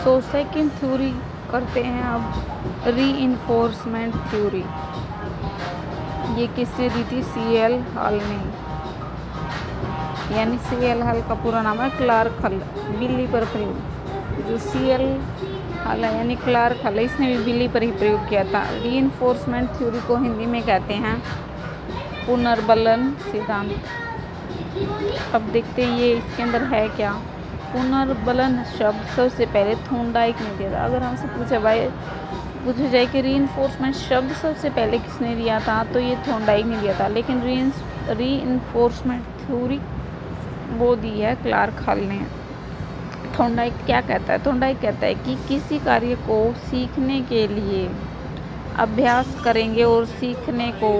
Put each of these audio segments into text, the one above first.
So second theory करते हैं अब, रीइंफोर्समेंट थ्योरी। ये किसने दी थी? सी.एल. हॉल ने, यानी सी.एल. हॉल का पूरा नाम है क्लार्क हॉल, बिल्ली पर प्रयोग। जो सी.एल. हॉल है यानी क्लार्क हॉल, इसने भी बिल्ली पर ही प्रयोग किया था। रीइंफोर्समेंट थ्योरी को हिंदी में कहते हैं पुनर्बलन सिद्धांत। अब देखते हैं ये इसके अंदर है क्या। पुनर्बलन शब्द सबसे पहले थॉर्नडाइक ने दिया था। अगर हमसे पूछा जाए कि रीइंफोर्समेंट शब्द सबसे पहले किसने दिया था, तो ये थॉर्नडाइक ने दिया था। लेकिन रीइंफोर्समेंट थ्योरी वो दी है क्लार्क हॉल ने। थॉर्नडाइक क्या कहता है? थॉर्नडाइक कहता है कि किसी कार्य को सीखने के लिए अभ्यास करेंगे और सीखने को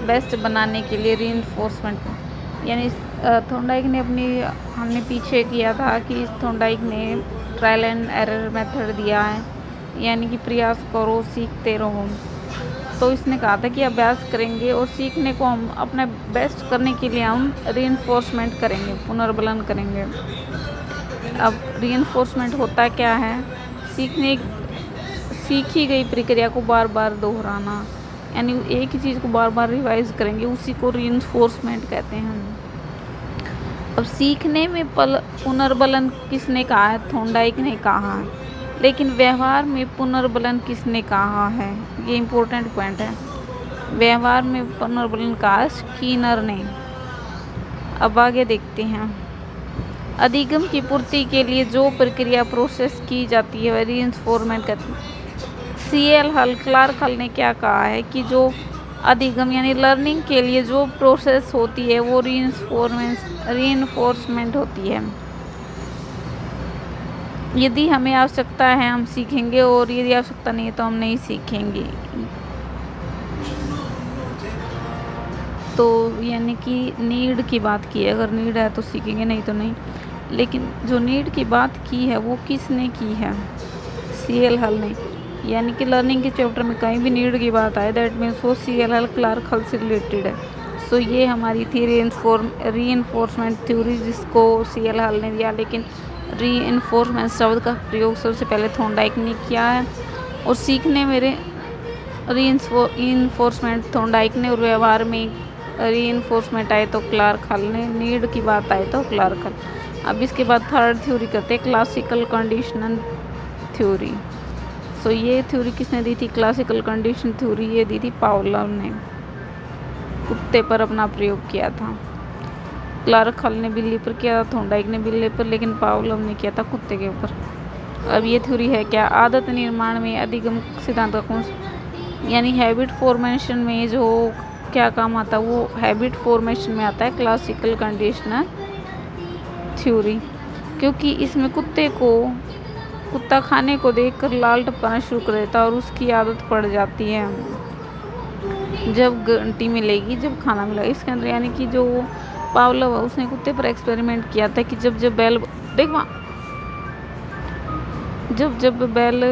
बेस्ट बनाने के लिए रीइंफोर्समेंट, यानी थॉर्नडाइक ने हमने पीछे किया था कि इस थॉर्नडाइक ने ट्रायल एंड एरर मेथड दिया है, यानी कि प्रयास करो सीखते रहो। तो इसने कहा था कि अभ्यास करेंगे और सीखने को हम अपने बेस्ट करने के लिए हम रीइंफोर्समेंट करेंगे, पुनर्बलन करेंगे। अब रीइंफोर्समेंट होता क्या है? सीखी गई प्रक्रिया को बार बार दोहराना, यानी एक ही चीज़ को बार बार रिवाइज करेंगे, उसी को रीइंफोर्समेंट कहते हैं। अब सीखने में पुनर्बलन किसने कहा है? थॉर्नडाइक ने कहा है। लेकिन व्यवहार में पुनर्बलन किसने कहा है? ये इम्पोर्टेंट पॉइंट है। व्यवहार में पुनर्बलन कहा स्किनर ने। अब आगे देखते हैं। अधिगम की पूर्ति के लिए जो प्रक्रिया प्रोसेस की जाती है वह रीइंफोर्समेंट कहती है। सी.एल. हॉल, क्लार्क हॉल ने क्या कहा है कि जो अधिगम यानी लर्निंग के लिए जो प्रोसेस होती है वो रीइंफोर्समेंट होती है। यदि हमें आवश्यकता है हम सीखेंगे, और यदि आवश्यकता नहीं है तो हम नहीं सीखेंगे। तो यानी कि नीड की बात की है, अगर नीड है तो सीखेंगे, नहीं तो नहीं। लेकिन जो नीड की बात की है वो किसने की है? सी.एल. हॉल ने। यानी कि लर्निंग के चैप्टर में कहीं भी नीड की बात आए, दैट मीन्स वो सी.एल. हॉल, क्लार्क हॉल से रिलेटेड है। सो ये हमारी थी रीइंफोर्समेंट थ्योरी, जिसको सी.एल. हॉल ने दिया। लेकिन रीइंफोर्समेंट शब्द का प्रयोग सबसे पहले थॉर्नडाइक ने किया है, और सीखने में रीइंफोर्समेंट थॉर्नडाइक ने, और व्यवहार में रीइंफोर्समेंट आए तो क्लार्क हॉल ने, नीड की बात आए तो क्लार्क हॉल। अब इसके बाद थर्ड थ्योरी करते हैं, क्लासिकल कंडीशनल थ्योरी। सो ये थ्योरी किसने दी थी? क्लासिकल कंडीशन थ्योरी ये दी थी पावलोव ने। कुत्ते पर अपना प्रयोग किया था। क्लार्क हॉल ने बिल्ली पर किया था, थॉर्नडाइक ने बिल्ली पर, लेकिन पावलोव ने किया था कुत्ते के ऊपर। अब ये थ्योरी है क्या? आदत निर्माण में अधिगम सिद्धांत का कौन सा, यानी हैबिट फॉर्मेशन में जो क्या काम आता है वो हैबिट फॉर्मेशन में आता है क्लासिकल कंडीशनल थ्योरी। क्योंकि इसमें कुत्ता खाने को देखकर लाल टपकाना शुरू कर देता है और उसकी आदत पड़ जाती है जब घंटी मिलेगी, जब खाना मिलेगा। इसके अंदर यानी कि जो पावलोव है उसने कुत्ते पर एक्सपेरिमेंट किया था कि जब बेल देख वहाँ, जब बेल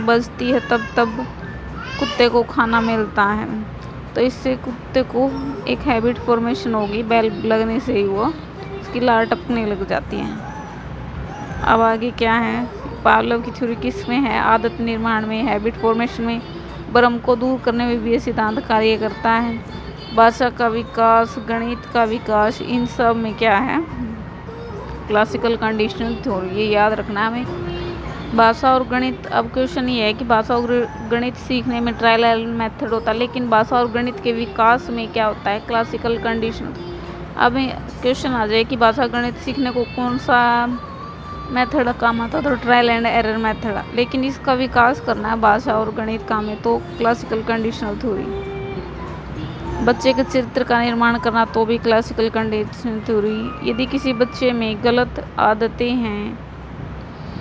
बजती है तब कुत्ते को खाना मिलता है। तो इससे कुत्ते को एक हैबिट फॉर्मेशन होगी, बेल लगने से ही वो उसकी लार टपकने लग जाती है। अब आगे क्या है? पावलोव की थ्योरी किस में है? आदत निर्माण में, हैबिट फॉर्मेशन में, भ्रम को दूर करने में भी ये सिद्धांत कार्य करता है। भाषा का विकास, गणित का विकास, इन सब में क्या है? Classical conditional theory. ये याद रखना हमें। भाषा और गणित, अब क्वेश्चन ये है कि भाषा और गणित सीखने में ट्रायल एंड मेथड होता है, लेकिन भाषा और गणित के विकास में क्या होता है? Classical condition. अब क्वेश्चन आ जाए कि भाषा गणित सीखने को कौन सा मेथड काम आता है, तो ट्रायल एंड एरर मेथड। लेकिन इसका विकास करना है भाषा और गणित का में, तो क्लासिकल कंडीशनल थ्योरी। बच्चे के चरित्र का निर्माण करना, तो भी क्लासिकल कंडीशनल थ्योरी। यदि किसी बच्चे में गलत आदतें हैं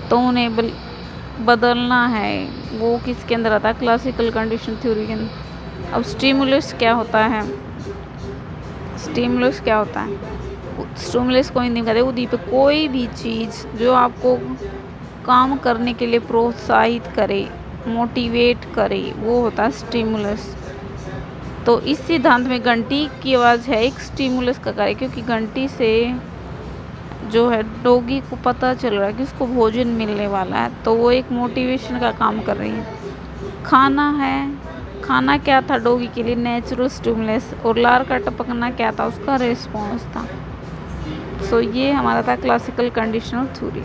तो उन्हें बदलना है, वो किसके अंदर आता है? क्लासिकल कंडीशन थ्योरी के अंदर। अब स्टिमुलस क्या होता है? स्टिमुलस क्या होता है? स्टिमुलस को हिंदी में कहते हैं उद्दीपक। कोई भी चीज़ जो आपको काम करने के लिए प्रोत्साहित करे, मोटिवेट करे, वो होता है स्टिमुलस। तो इस सिद्धांत में घंटी की आवाज़ है एक स्टिमुलस का कार्य, क्योंकि जो है डॉगी को पता चल रहा है कि उसको भोजन मिलने वाला है, तो वो एक मोटिवेशन का काम कर रही है। खाना है, खाना क्या था डॉगी के लिए? Natural stimulus. और लार का टपकना क्या था? उसका रिस्पॉन्स था। सो ये हमारा था क्लासिकल कंडीशनल थ्योरी।